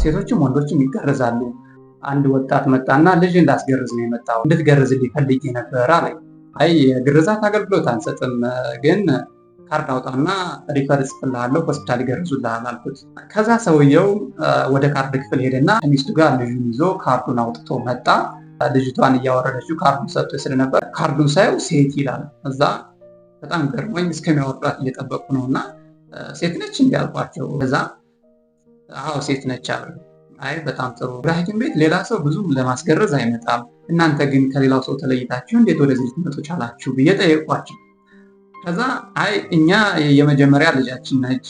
ሴቶችም ወንዶችም ይገረዛሉ። አንድ ወጣት መጣና ልጅ እንዳስገርዝ ነው የመጣው፣ እንድትገርዝልኝ ፈልጌ ነበር አለኝ። አይ የግርዛት አገልግሎት አንሰጥም፣ ግን ካርድ አውጣና ሪፈር እጽፍልሃለሁ ሆስፒታል ይገርዙልሃል አልኩት። ከዛ ሰውየው ወደ ካርድ ክፍል ሄደና ሚስቱ ጋር ልጁን ይዞ ካርዱን አውጥቶ መጣ። ልጅቷን እያወረደችው ካርዱን ሰጥቶ ስለነበር ካርዱን ሳየው ሴት ይላል። እዛ በጣም ገርሞኝ እስከሚያወርዷት እየጠበቁ ነው እና ሴት ነች እንዲ ያልኳቸው። እዛ አዎ ሴት ነች አሉ። አይ በጣም ጥሩ። ወደ ሐኪም ቤት ሌላ ሰው ብዙም ለማስገረዝ አይመጣም፣ እናንተ ግን ከሌላው ሰው ተለይታችሁ እንዴት ወደዚህ ልትመጡ ቻላችሁ ብዬ ጠየቋቸው። ከዛ አይ እኛ የመጀመሪያ ልጃችን ነች፣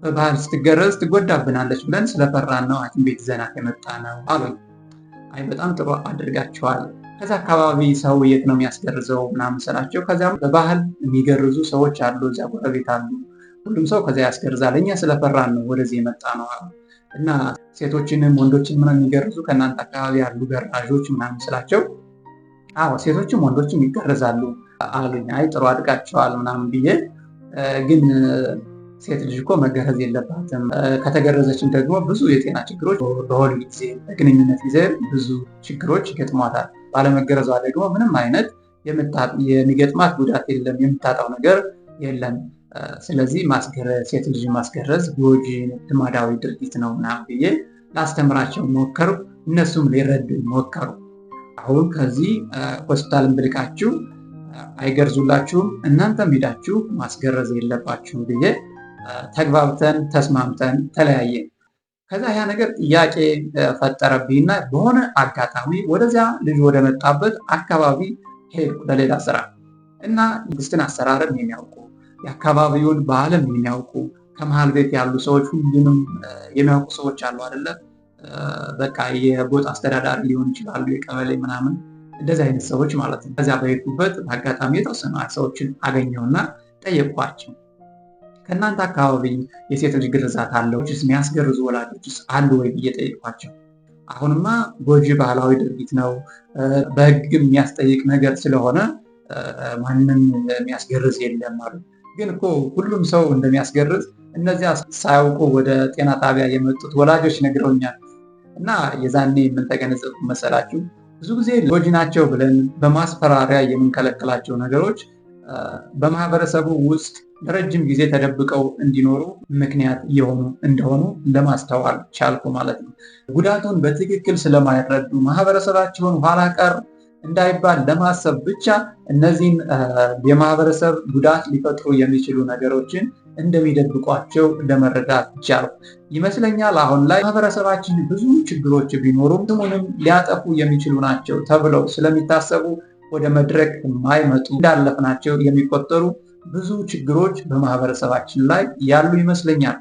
በባህል ስትገረዝ ትጎዳብናለች ብለን ስለፈራን ነው ሐኪም ቤት ይዘናት የመጣ ነው አሉኝ። አይ በጣም ጥሩ አድርጋችኋል። ከዛ አካባቢ ሰው የት ነው የሚያስገርዘው ምናምን ስላቸው፣ ከዚያም በባህል የሚገርዙ ሰዎች አሉ፣ እዚያ ጎረቤት አሉ፣ ሁሉም ሰው ከዚያ ያስገርዛል፣ እኛ ስለፈራን ነው ወደዚህ የመጣ ነው አሉ። እና ሴቶችንም ወንዶችን ምናምን የሚገርዙ ከእናንተ አካባቢ ያሉ ገራዦች ምናምን ስላቸው፣ አዎ ሴቶችም ወንዶችም ይገረዛሉ አሉኝ። አይ ጥሩ አድርጋችኋል ምናምን ብዬ ግን ሴት ልጅ እኮ መገረዝ የለባትም፣ ከተገረዘችን ደግሞ ብዙ የጤና ችግሮች በወሊድ ጊዜ በግንኙነት ጊዜ ብዙ ችግሮች ይገጥሟታል። ባለመገረዟ ደግሞ ምንም አይነት የሚገጥማት ጉዳት የለም፣ የምታጣው ነገር የለም። ስለዚህ ሴት ልጅ ማስገረዝ ጎጂ ልማዳዊ ድርጊት ነው ምናምን ብዬ ላስተምራቸው ሞከሩ። እነሱም ሊረዱ ሞከሩ። አሁን ከዚህ ሆስፒታልን ብልካችሁ አይገርዙላችሁም፣ እናንተም ሄዳችሁ ማስገረዝ የለባችሁም ብዬ ተግባብተን ተስማምተን ተለያየን። ከዛ ያ ነገር ጥያቄ ፈጠረብኝና በሆነ አጋጣሚ ወደዚያ ልጅ ወደ መጣበት አካባቢ ሄድኩ ለሌላ ስራ እና መንግስትን አሰራርም የሚያውቁ የአካባቢውን ባህልም የሚያውቁ ከመሀል ቤት ያሉ ሰዎች ሁሉንም የሚያውቁ ሰዎች አሉ አይደለ? በቃ የጎጥ አስተዳዳሪ ሊሆን ይችላሉ፣ የቀበሌ ምናምን እንደዚህ አይነት ሰዎች ማለት ነው። ከዚያ በሄድኩበት በአጋጣሚ የተወሰኑ ሰዎችን አገኘውና ጠየቅኳቸው። ከእናንተ አካባቢ የሴት ልጅ ግርዛት አለው? የሚያስገርዙ ወላጆችስ አሉ ወይ ብዬ ጠየቅኳቸው። አሁንማ ጎጂ ባህላዊ ድርጊት ነው፣ በሕግም የሚያስጠይቅ ነገር ስለሆነ ማንም የሚያስገርዝ የለም አሉ። ግን እኮ ሁሉም ሰው እንደሚያስገርዝ እነዚያ ሳያውቁ ወደ ጤና ጣቢያ የመጡት ወላጆች ነግረውኛል። እና የዛኔ የምንተገነዘብኩ መሰላችሁ? ብዙ ጊዜ ጎጂ ናቸው ብለን በማስፈራሪያ የምንከለክላቸው ነገሮች በማህበረሰቡ ውስጥ ለረጅም ጊዜ ተደብቀው እንዲኖሩ ምክንያት እየሆኑ እንደሆኑ ለማስተዋል ቻልኩ ማለት ነው። ጉዳቱን በትክክል ስለማይረዱ ማህበረሰባቸውን ኋላ ቀር እንዳይባል ለማሰብ ብቻ እነዚህን የማህበረሰብ ጉዳት ሊፈጥሩ የሚችሉ ነገሮችን እንደሚደብቋቸው ለመረዳት ቻልኩ ይመስለኛል። አሁን ላይ ማህበረሰባችን ብዙ ችግሮች ቢኖሩም ስሙንም ሊያጠፉ የሚችሉ ናቸው ተብለው ስለሚታሰቡ ወደ መድረክ የማይመጡ እንዳለፍናቸው የሚቆጠሩ ብዙ ችግሮች በማህበረሰባችን ላይ ያሉ ይመስለኛል።